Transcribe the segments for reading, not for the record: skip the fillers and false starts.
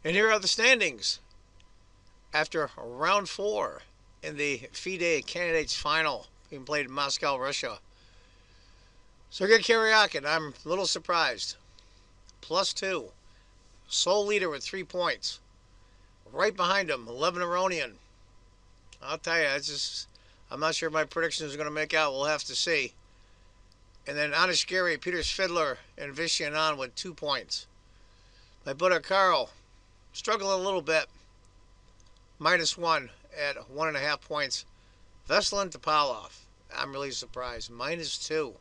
And here are the standings after round 4 in the FIDE Candidates Final being played in Moscow, Russia. Sergei Karyakin, I'm a little surprised. +2. Sole leader with 3 points. Right behind him, 11 Aronian. I'll tell you, I'm not sure my prediction is going to make out. We'll have to see. And then Anish Gary, Peter Svidler, and Vishy Anand with 2 points. My brother Carl, struggling a little bit. -1 at 1.5 points. Veselin Topalov, I'm really surprised. -2.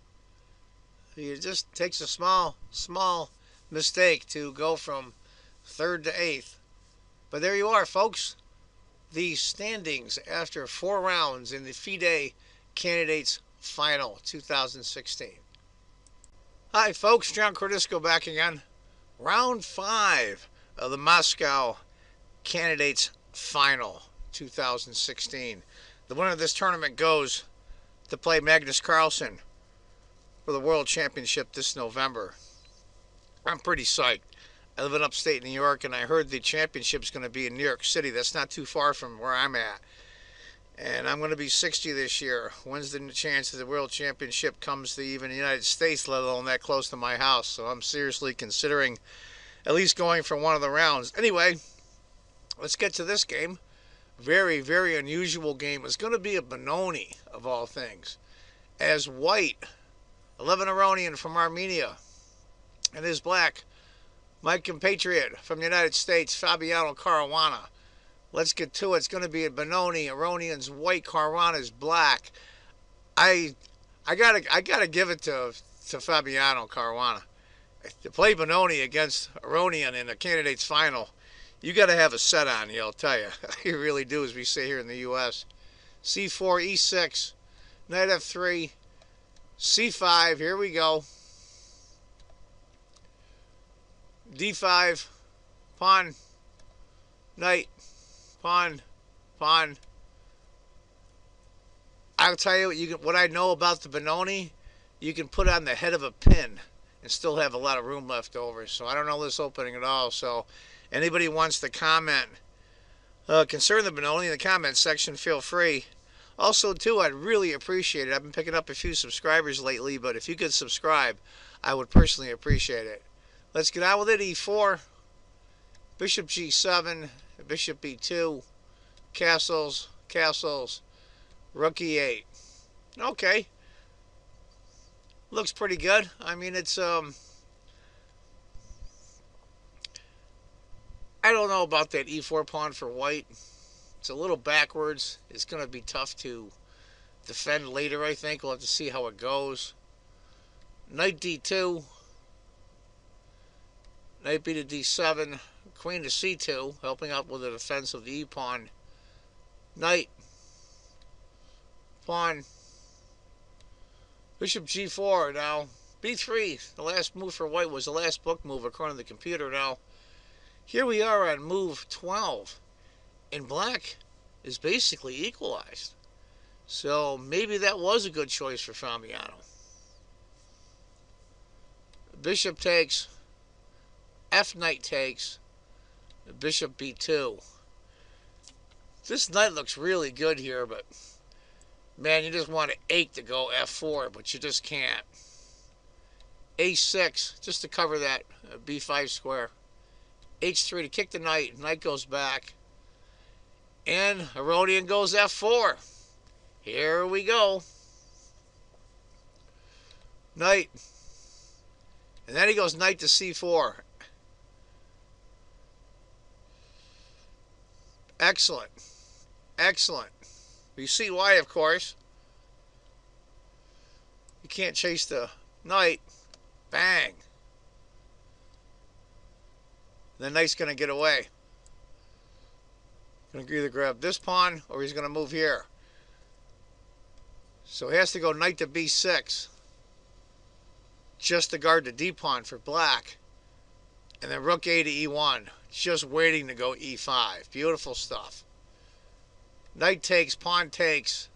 It just takes a small mistake to go from 3rd to 8th. But there you are, folks. The standings after 4 rounds in the FIDE Candidates Final 2016. Hi, folks. John Cordisco back again. Round 5 of the Moscow Candidates Final 2016. The winner of this tournament goes to play Magnus Carlsen for the World Championship this November. I'm pretty psyched. I live in upstate New York, and I heard the championship's going to be in New York City. That's not too far from where I'm at. And I'm going to be 60 this year. When's the chance that the World Championship comes to even the United States, let alone that close to my house? So I'm seriously considering at least going for one of the rounds. Anyway, let's get to this game. Very, very unusual game. It's going to be a Benoni, of all things. As white, 11 Aronian from Armenia, and his black, my compatriot from the United States, Fabiano Caruana. Let's get to it. It's going to be a Benoni. Aronian's white, Caruana's black. I gotta give it to Fabiano Caruana. To play Benoni against Aronian in a candidates final, you got to have a set on you, I'll tell you. You really do, as we say here in the U.S. C4, E6, Knight F3, C5, here we go. D5, pawn, knight, pawn, pawn. I'll tell you what I know about the Benoni, you can put on the head of a pin and still have a lot of room left over. So I don't know this opening at all. So anybody wants to comment concerning the Benoni in the comments section, feel free. Also, too, I'd really appreciate it. I've been picking up a few subscribers lately, but if you could subscribe, I would personally appreciate it. Let's get on with it. E4, Bishop G7, Bishop B2, castles, castles, Rook E8. Okay. Looks pretty good. I mean, it's, I don't know about that E4 pawn for white. It's a little backwards. It's going to be tough to defend later, I think. We'll have to see how it goes. Knight D2. Knight B to D7. Queen to C2, helping out with the defense of the E-pawn. Knight. Pawn. Bishop G4 now. B3. The last move for white was the last book move according to the computer now. Here we are on move 12. And black is basically equalized. So maybe that was a good choice for Fabiano. Bishop takes. F knight takes. Bishop B2. This knight looks really good here, but man, you just want to ache to go F4, but you just can't. A6, just to cover that B5 square. H3 to kick the knight. Knight goes back. And Aronian goes F4. Here we go. Knight. And then he goes knight to C4. Excellent. Excellent. You see why, of course. You can't chase the knight. Bang. The knight's going to get away. Going to either grab this pawn or he's going to move here. So he has to go knight to B6. Just to guard the D pawn for black. And then rook A to E1. Just waiting to go E5. Beautiful stuff. Knight takes, pawn takes.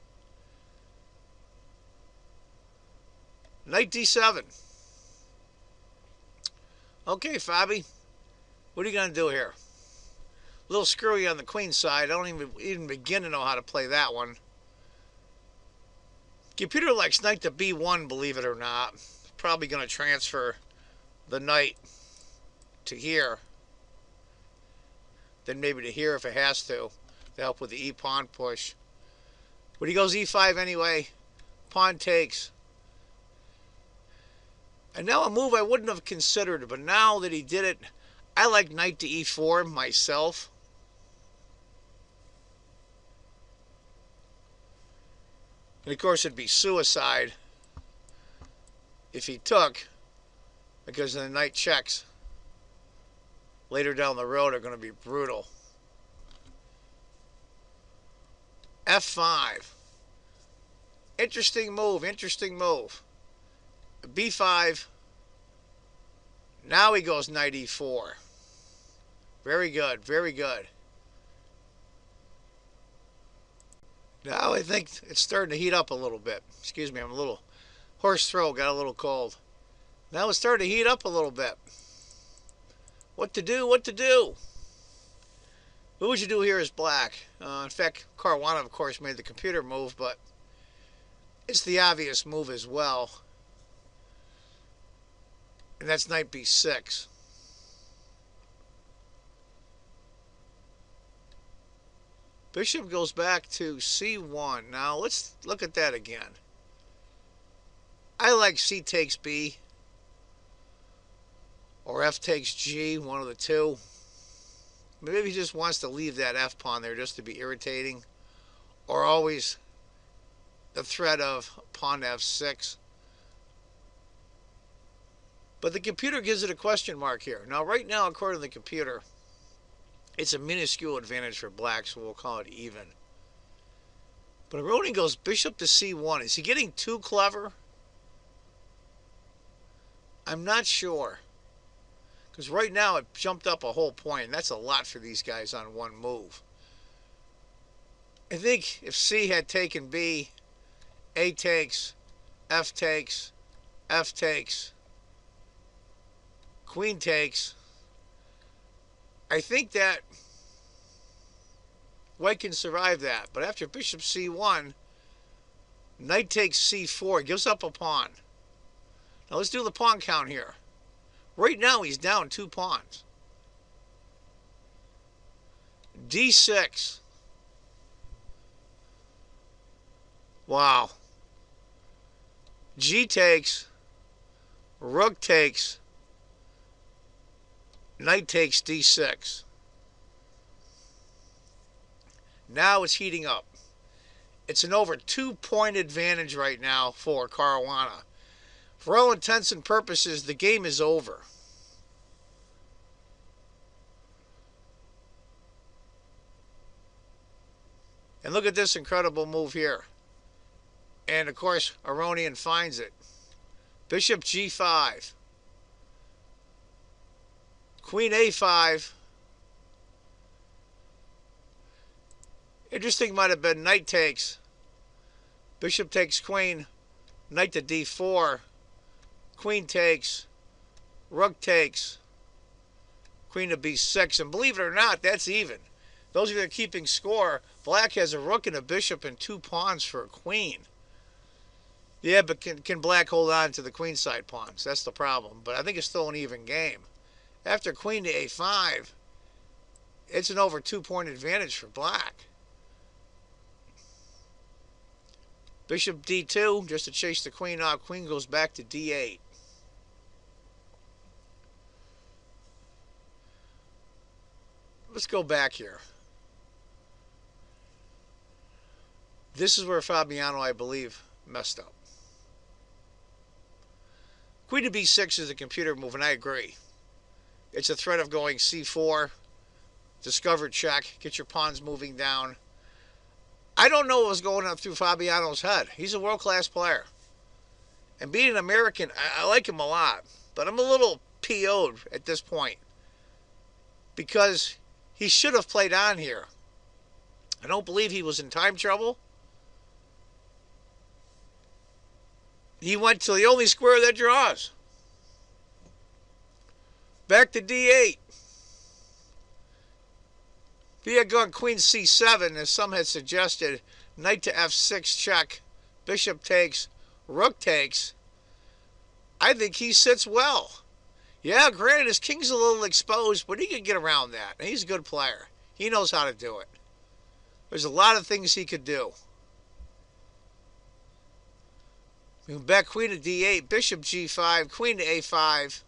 Knight D7. Okay, Fabi. What are you going to do here? A little screwy on the queen side. I don't even begin to know how to play that one. Computer likes knight to b1, believe it or not. Probably going to transfer the knight to here. Then maybe to here if it has to help with the e-pawn push. But he goes e5 anyway. Pawn takes. And now a move I wouldn't have considered, but now that he did it, I like knight to e4 myself. And of course it'd be suicide if he took, because the knight checks later down the road are going to be brutal. f5. Interesting move, interesting move. b5. Now he goes knight e4. Very good, very good. Now I think it's starting to heat up a little bit. Excuse me, I'm a little hoarse throat, got a little cold. Now it's starting to heat up a little bit. What to do, what to do? What would you do here is black. In fact, Caruana, of course, made the computer move, but it's the obvious move as well. And that's knight b6. Bishop goes back to c1. Now let's look at that again. I like c takes b or f takes g, one of the two. Maybe he just wants to leave that f pawn there just to be irritating, or always the threat of pawn to f6. But the computer gives it a question mark here. Now right now, according to the computer, it's a minuscule advantage for black, so we'll call it even. But Aronian goes bishop to c1. Is he getting too clever? I'm not sure. Because right now it jumped up a whole point, and that's a lot for these guys on one move. I think if c had taken b, a takes, f takes, f takes, queen takes, I think that white can survive that. But after bishop c1, knight takes c4, gives up a pawn. Now let's do the pawn count here. Right now he's down 2 pawns. d6. Wow. G takes, rook takes, knight takes d6. Now it's heating up. It's an over 2-point advantage right now for Caruana. For all intents and purposes, the game is over. And look at this incredible move here. And of course, Aronian finds it. Bishop g5. Queen a5. Interesting might have been knight takes. Bishop takes queen. Knight to d4. Queen takes. Rook takes. Queen to b6. And believe it or not, that's even. Those of you that are keeping score, black has a rook and a bishop and 2 pawns for a queen. Yeah, but can black hold on to the queen side pawns? That's the problem. But I think it's still an even game. After queen to a5, it's an over 2-point advantage for black. Bishop d2, just to chase the queen out. Queen goes back to d8. Let's go back here. This is where Fabiano, I believe, messed up. Queen to b6 is a computer move, and I agree. It's a threat of going c4, discover check, get your pawns moving down. I don't know what was going on through Fabiano's head. He's a world-class player. And being an American, I like him a lot. But I'm a little PO'd at this point. Because he should have played on here. I don't believe he was in time trouble. He went to the only square that draws. Back to d8. But he had gone queen c7, as some had suggested. Knight to f6 check. Bishop takes. Rook takes. I think he sits well. Yeah, granted, his king's a little exposed, but he can get around that. And he's a good player. He knows how to do it. There's a lot of things he could do. Back queen to d8, bishop g5, queen to a5.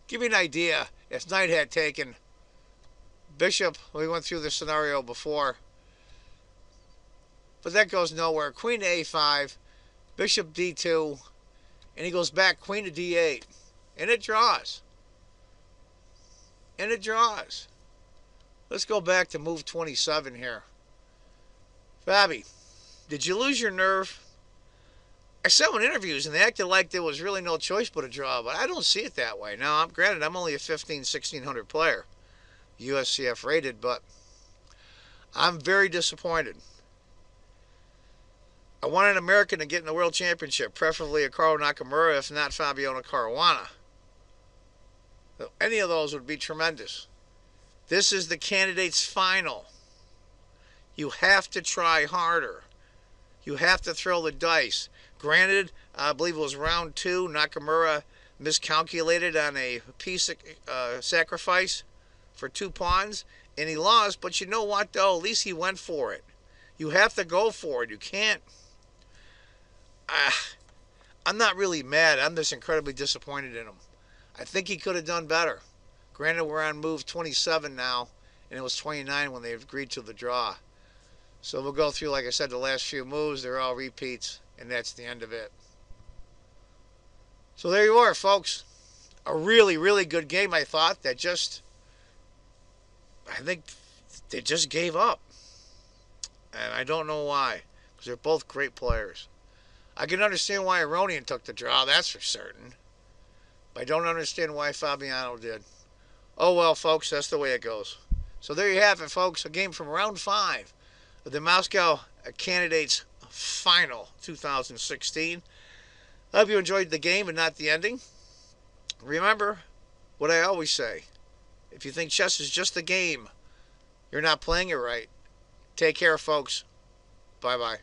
Give you an idea, if knight had taken bishop, we went through the scenario before. But that goes nowhere. Queen to a5, bishop d2, and he goes back queen to d8. And it draws. And it draws. Let's go back to move 27 here. Bobby, did you lose your nerve? I saw in interviews and they acted like there was really no choice but a draw, but I don't see it that way. Now, granted, I'm only a 1600 player, USCF rated, but I'm very disappointed. I want an American to get in the World Championship, preferably a Carl Nakamura, if not Fabiano Caruana. Any of those would be tremendous. This is the candidates' final. You have to try harder. You have to throw the dice. Granted, I believe it was round 2, Nakamura miscalculated on a piece sacrifice for 2 pawns, and he lost. But you know what, though? At least he went for it. You have to go for it. You can't. I'm not really mad. I'm just incredibly disappointed in him. I think he could have done better. Granted, we're on move 27 now, and it was 29 when they agreed to the draw. So we'll go through, like I said, the last few moves. They're all repeats, and that's the end of it. So there you are, folks. A really, really good game, I thought, that I think they just gave up. And I don't know why, because they're both great players. I can understand why Aronian took the draw, that's for certain. But I don't understand why Fabiano did. Oh well, folks, that's the way it goes. So there you have it, folks. A game from round 5 of the Moscow Candidates Final 2016. I hope you enjoyed the game and not the ending. Remember what I always say. If you think chess is just a game, you're not playing it right. Take care, folks. Bye-bye.